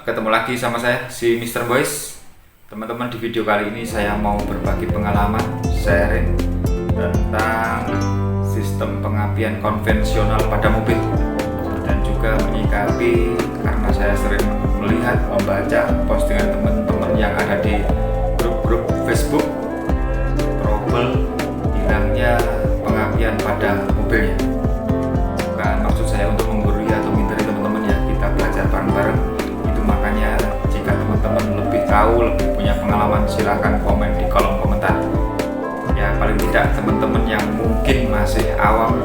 Ketemu lagi sama saya, si Mr. Boys. Teman-teman, di video kali ini saya mau berbagi pengalaman, sharing tentang sistem pengapian konvensional pada mobil, dan juga menyikapi karena saya sering melihat, membaca postingan teman-teman yang ada di grup-grup Facebook trouble hilangnya pengapian pada mobilnya. Bukan maksud saya untuk menggurui atau minteri teman-teman ya, kita belajar bareng-bareng. Itu makanya jika teman-teman lebih tahu, lebih punya pengalaman, silahkan komen di kolom komentar. Ya paling tidak teman-teman yang mungkin masih awam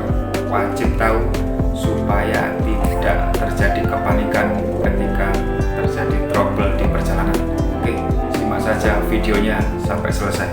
wajib tahu supaya tidak terjadi kepanikan ketika terjadi trouble di perjalanan. Oke, simak saja videonya sampai selesai.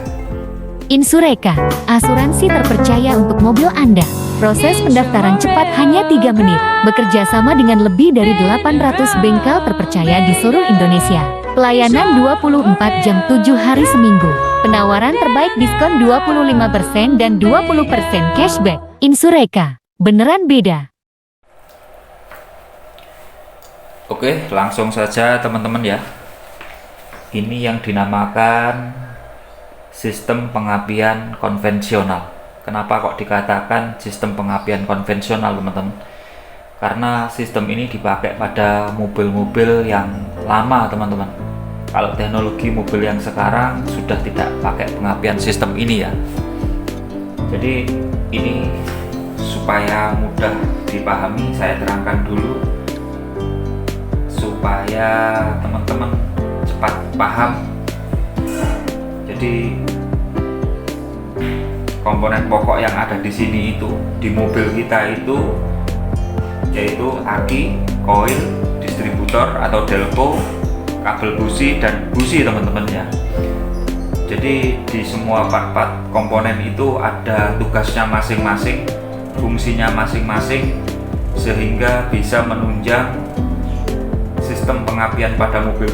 Insureka, asuransi terpercaya untuk mobil Anda. Proses pendaftaran cepat hanya 3 menit. Bekerja sama dengan lebih dari 800 bengkel terpercaya di seluruh Indonesia. Pelayanan 24 jam 7 hari seminggu. Penawaran terbaik diskon 25% dan 20% cashback. Insureka, beneran beda. Oke, langsung saja teman-teman ya. Ini yang dinamakan sistem pengapian konvensional. Kenapa kok dikatakan sistem pengapian konvensional, teman-teman? Karena sistem ini dipakai pada mobil-mobil yang lama, teman-teman. Kalau teknologi mobil yang sekarang sudah tidak pakai pengapian sistem ini ya. Jadi ini supaya mudah dipahami, saya terangkan dulu supaya teman-teman cepat paham. Jadi komponen pokok yang ada di sini itu di mobil kita itu yaitu aki, koil, distributor atau delco, kabel busi dan busi, teman-teman ya. Jadi di semua part-part komponen itu ada tugasnya masing-masing, fungsinya masing-masing, sehingga bisa menunjang sistem pengapian pada mobil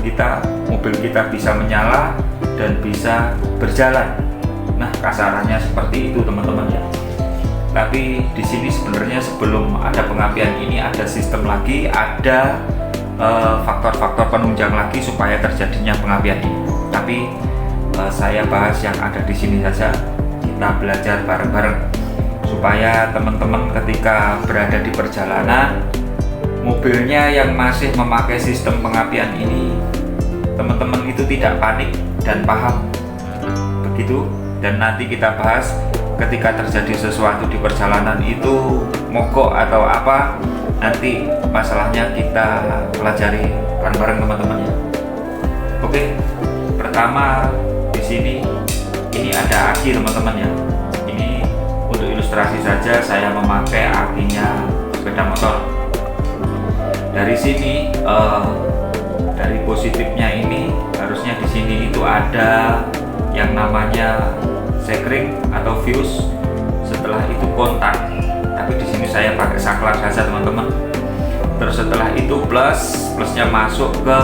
kita bisa menyala dan bisa berjalan. Nah, kasarannya seperti itu, teman-teman ya. Tapi di sini sebenarnya sebelum ada pengapian ini ada sistem lagi, ada faktor-faktor penunjang lagi supaya terjadinya pengapian ini. Tapi saya bahas yang ada di sini saja. Kita belajar bareng-bareng supaya teman-teman ketika berada di perjalanan, mobilnya yang masih memakai sistem pengapian ini, teman-teman itu tidak panik dan paham. Begitu. Dan nanti kita bahas ketika terjadi sesuatu di perjalanan itu mogok atau apa, nanti masalahnya kita pelajari bareng-bareng, teman-teman ya. Oke, pertama di sini ini ada aki, teman-teman ya. Ini untuk ilustrasi saja saya memakai akinya sepeda motor. Dari sini dari positifnya ini harusnya di sini itu ada yang namanya sekring atau fuse, setelah itu kontak, tapi di sini saya pakai saklar saja, teman-teman. Terus setelah itu plusnya masuk ke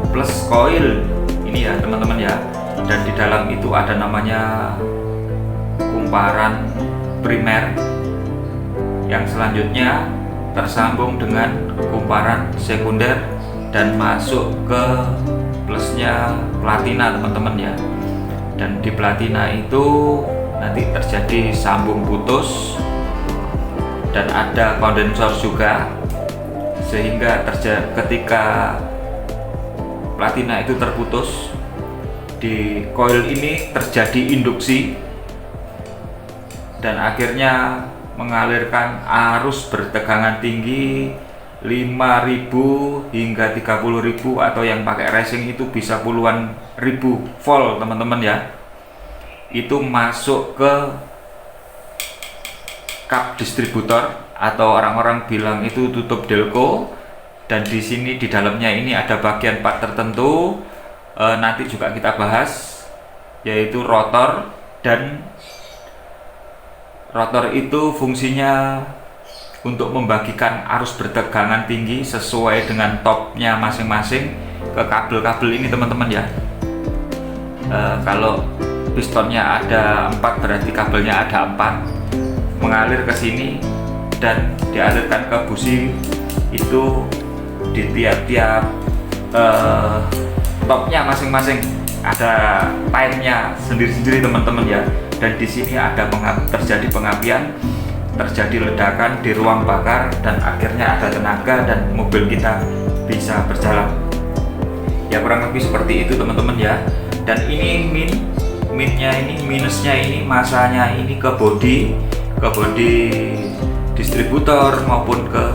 plus koil ini ya, teman-teman ya. Dan di dalam itu ada namanya kumparan primer yang selanjutnya tersambung dengan kumparan sekunder dan masuk ke plusnya platina, teman-teman ya. Dan di platina itu nanti terjadi sambung putus dan ada kondensor juga, sehingga ketika platina itu terputus, di koil ini terjadi induksi dan akhirnya mengalirkan arus bertegangan tinggi 5.000 hingga 30.000 atau yang pakai racing itu bisa puluhan ribu volt, teman-teman ya. Itu masuk ke kap distributor atau orang-orang bilang itu tutup delco. Dan di sini di dalamnya ini ada bagian part tertentu, nanti juga kita bahas, yaitu rotor. Dan rotor itu fungsinya untuk membagikan arus bertegangan tinggi sesuai dengan topnya masing-masing ke kabel-kabel ini, teman-teman ya. Kalau pistonnya ada 4 berarti kabelnya ada 4 mengalir ke sini dan dialirkan ke busi itu di tiap-tiap topnya masing-masing, ada timenya sendiri-sendiri teman-teman ya. Dan di sini ada terjadi pengapian, terjadi ledakan di ruang bakar, dan akhirnya ada tenaga dan mobil kita bisa berjalan. Ya kurang lebih seperti itu teman-teman ya. Dan ini minusnya ini masanya ini ke bodi distributor maupun ke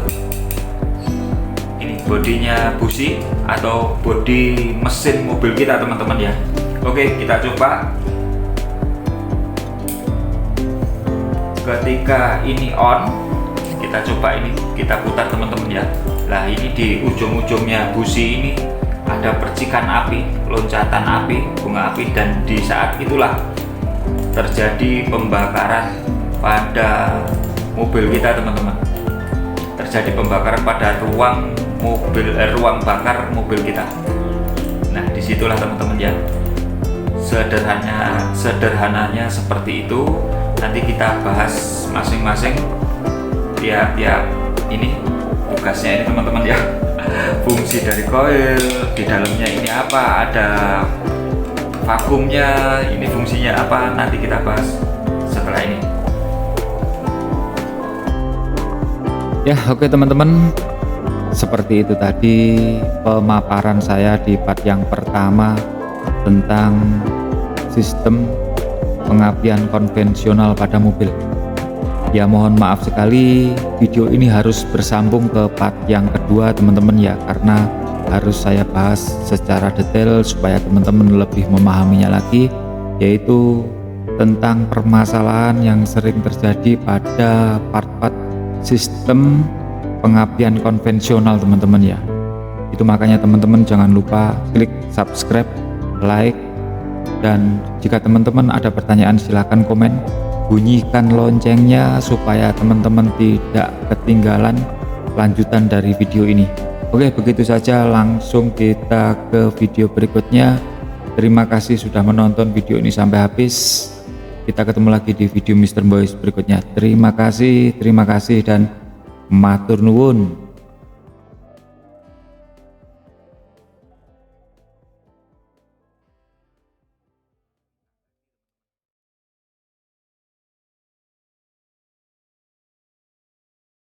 ini bodinya busi atau bodi mesin mobil kita teman-teman ya. Oke, kita coba. Ketika ini on, kita coba ini, kita putar teman-teman ya. Nah ini di ujung-ujungnya busi ini ada percikan api, loncatan api, bunga api, dan di saat itulah terjadi pembakaran pada mobil kita teman-teman. Terjadi pembakaran pada ruang bakar mobil kita. Nah disitulah teman-teman ya. Sederhananya seperti itu. Nanti kita bahas masing-masing tiap ini tugasnya ini teman-teman ya. Fungsi dari koil, di dalamnya ini apa, ada vakumnya, ini fungsinya apa, nanti kita bahas setelah ini. Ya oke teman-teman, seperti itu tadi pemaparan saya di part yang pertama tentang sistem pengapian konvensional pada mobil. Ya mohon maaf sekali video ini harus bersambung ke part yang kedua teman-teman ya, karena harus saya bahas secara detail supaya teman-teman lebih memahaminya lagi, yaitu tentang permasalahan yang sering terjadi pada part-part sistem pengapian konvensional teman-teman ya. Itu makanya teman-teman jangan lupa klik subscribe, like, dan jika teman-teman ada pertanyaan silahkan komen, bunyikan loncengnya supaya teman-teman tidak ketinggalan lanjutan dari video ini. Oke, begitu saja, langsung kita ke video berikutnya. Terima kasih sudah menonton video ini sampai habis. Kita ketemu lagi di video Mr. Boys berikutnya. Terima kasih dan matur nuwun.